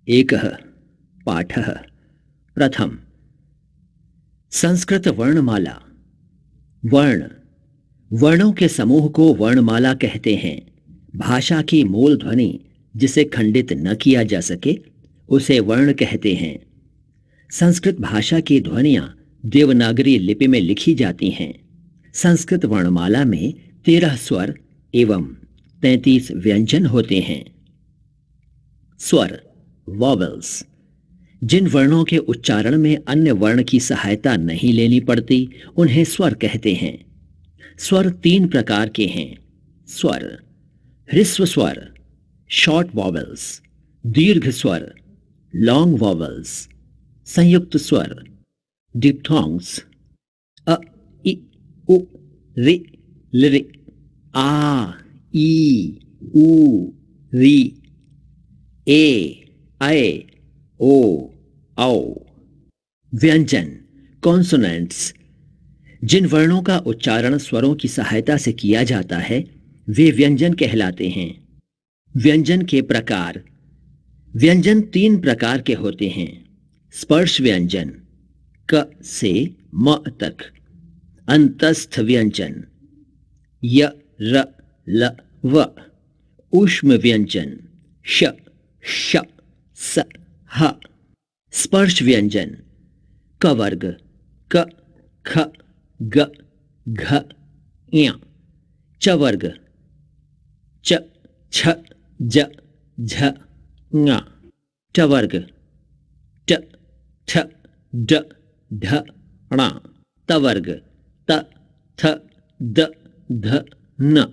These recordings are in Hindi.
एकः पाठः प्रथम। संस्कृत वर्णमाला। वर्ण, वर्णों के समूह को वर्णमाला कहते हैं। भाषा की मूल ध्वनि जिसे खंडित न किया जा सके उसे वर्ण कहते हैं। संस्कृत भाषा की ध्वनियां देवनागरी लिपि में लिखी जाती हैं। संस्कृत वर्णमाला में 13 स्वर एवं 33 व्यंजन होते हैं। स्वर, वॉवेल्स, जिन वर्णों के उच्चारण में अन्य वर्ण की सहायता नहीं लेनी पड़ती उन्हें स्वर कहते हैं। स्वर 3 प्रकार के हैं। स्वर, ह्रस्व स्वर, शॉर्ट वॉवेल्स, दीर्घ स्वर, लॉन्ग वॉवेल्स, संयुक्त स्वर, डिप्थॉन्ग्स, अ, इ, उ, रि, लिरि, आ, ई, उ, री, ए, ऐ, ओ, औ। व्यंजन, कॉन्सोनेंट्स, जिन वर्णों का उच्चारण स्वरों की सहायता से किया जाता है वे व्यंजन कहलाते हैं। व्यंजन के प्रकार। व्यंजन 3 प्रकार के होते हैं। स्पर्श व्यंजन, क से म तक। अंतस्थ व्यंजन, य, र, ल, व। ऊष्म व्यंजन, श, श, स, ह। स्पर्श व्यंजन, क वर्ग, क, ख, ग, घ, ञ। च वर्ग, च, छ, ज, झ, ङ। ट वर्ग, ट, ठ, ड, ढ, ण। त वर्ग, त, थ, द, ध, न।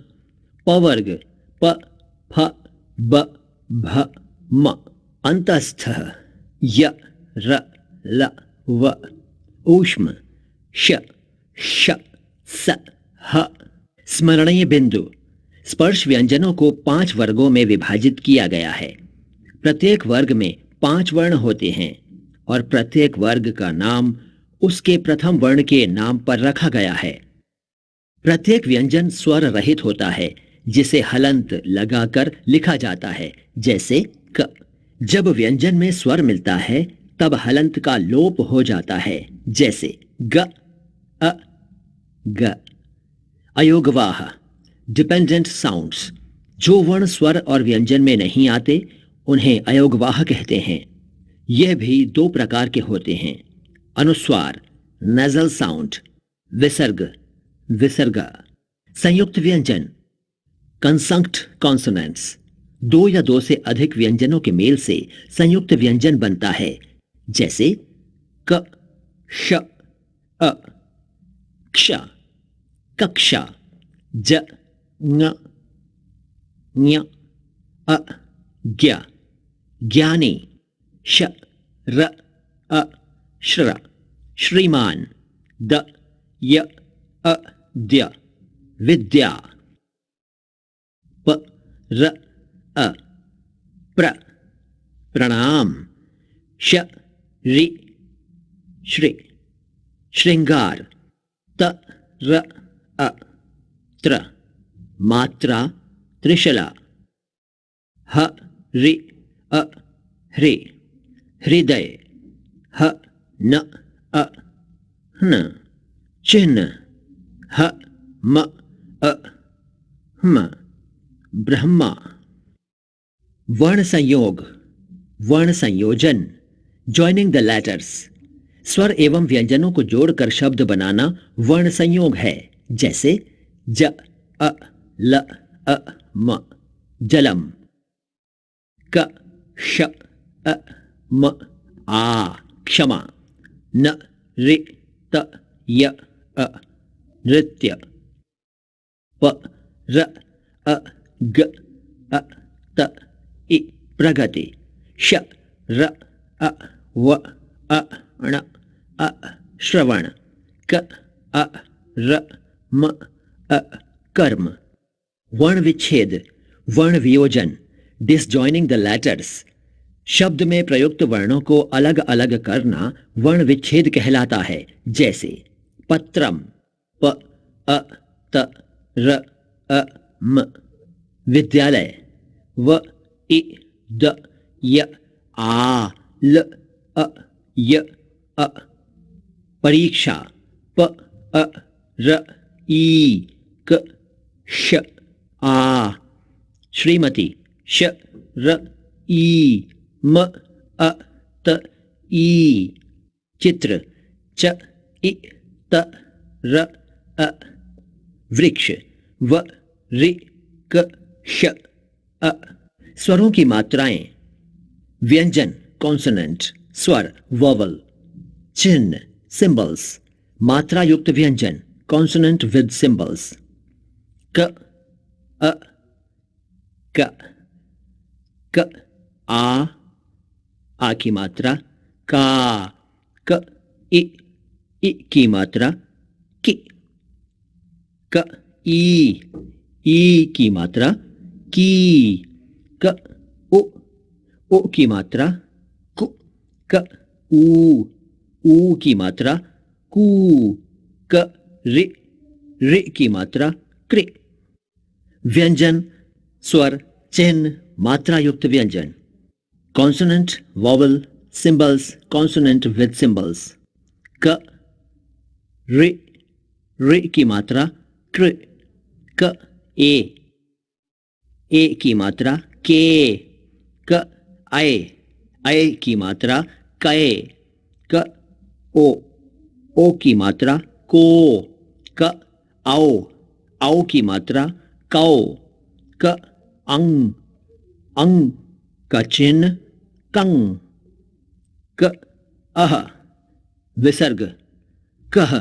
प वर्ग, प, फ, ब, भ, म। अंतस्थ, य, र, ल, व। ऊष्म, श, श, स, ह। स्मरणीय बिंदु। स्पर्श व्यंजनों को 5 वर्गों में विभाजित किया गया है। प्रत्येक वर्ग में 5 वर्ण होते हैं और प्रत्येक वर्ग का नाम उसके प्रथम वर्ण के नाम पर रखा गया है। प्रत्येक व्यंजन स्वर रहित होता है जिसे हलंत लगाकर लिखा जाता है, जैसे क। जब व्यंजन में स्वर मिलता है तब हलंत का लोप हो जाता है, जैसे ग, अ, ग। अयोगवाह, डिपेंडेंट साउंड्स, जो वर्ण स्वर और व्यंजन में नहीं आते उन्हें अयोगवाह कहते हैं। यह भी 2 प्रकार के होते हैं। अनुस्वार, नेजल साउंड, विसर्ग, विसर्गा। संयुक्त व्यंजन, कंसंक्ट कॉन्सोनेंट्स, 2 या 2 से अधिक व्यंजनों के मेल से संयुक्त व्यंजन बनता है, जैसे क, श, अ, क्ष, कक्षा, ज, ङ, ञ, अ, ज्ञ, ज्ञानी, श, र, अ, श्र। श्रीमान, द, य, अ, द्य। विद्या, प, र, अ, प्र। प्रणाम, श, रि, श्री। श्रृंगार, त, र, अ, त्र। मात्रा, त्रिशला, ह, रि, अ, ह्रे। हृदय, ह, न, अ, हन। चिन्ह, ह, म, अ, हम। ब्रह्मा। वर्ण संयोग, वर्ण संयोजन, जॉइनिंग द लेटर्स, स्वर एवं व्यंजनों को जोड़कर शब्द बनाना वर्ण संयोग है, जैसे ज, अ, ल, अ, म। जलम, क, श, अ, म, आ। क्षमा, न, रि, त, य, अ। नृत्य, प, र, अ, ग, अ, त, इ। प्रगति, श, र, अ, व, अ, ण, अ। श्रवण, क, अ, र, म, अ। कर्म। वर्ण विच्छेद, वर्ण वियोजन, डिसजॉइनिंग द लेटर्स, शब्द में प्रयुक्त वर्णों को अलग अलग करना वर्ण विच्छेद कहलाता है, जैसे पत्रम, प, अ, त, र, अ, म। विद्यालय, व, इ, द, य, आ ल अ य अ परीक्षा प अ र ई क श आ श्रीमती श र ई म अ त ई चित्र च इ त र अ वृक्ष व रि क श अ स्वरों की मात्राएं व्यंजन कॉन्सोनेंट स्वर वोवल चिन्ह सिंबल्स मात्रा युक्त व्यंजन कॉन्सोनेंट विद सिंबल्स क अ क क आ की मात्रा का क इ की मात्रा कि क ई की मात्रा की क ओ की मात्रा कु क ऊ की मात्रा कू क रि की मात्रा कृ व्यंजन स्वर चिन्ह मात्रा युक्त व्यंजन consonant vowel symbols consonant with symbols क रि की मात्रा कृ क ए की मात्रा के क आय की मात्रा कै क ओ की मात्रा को क आओ की मात्रा कौ क अंग का चिन्ह कंग क अह विसर्ग कह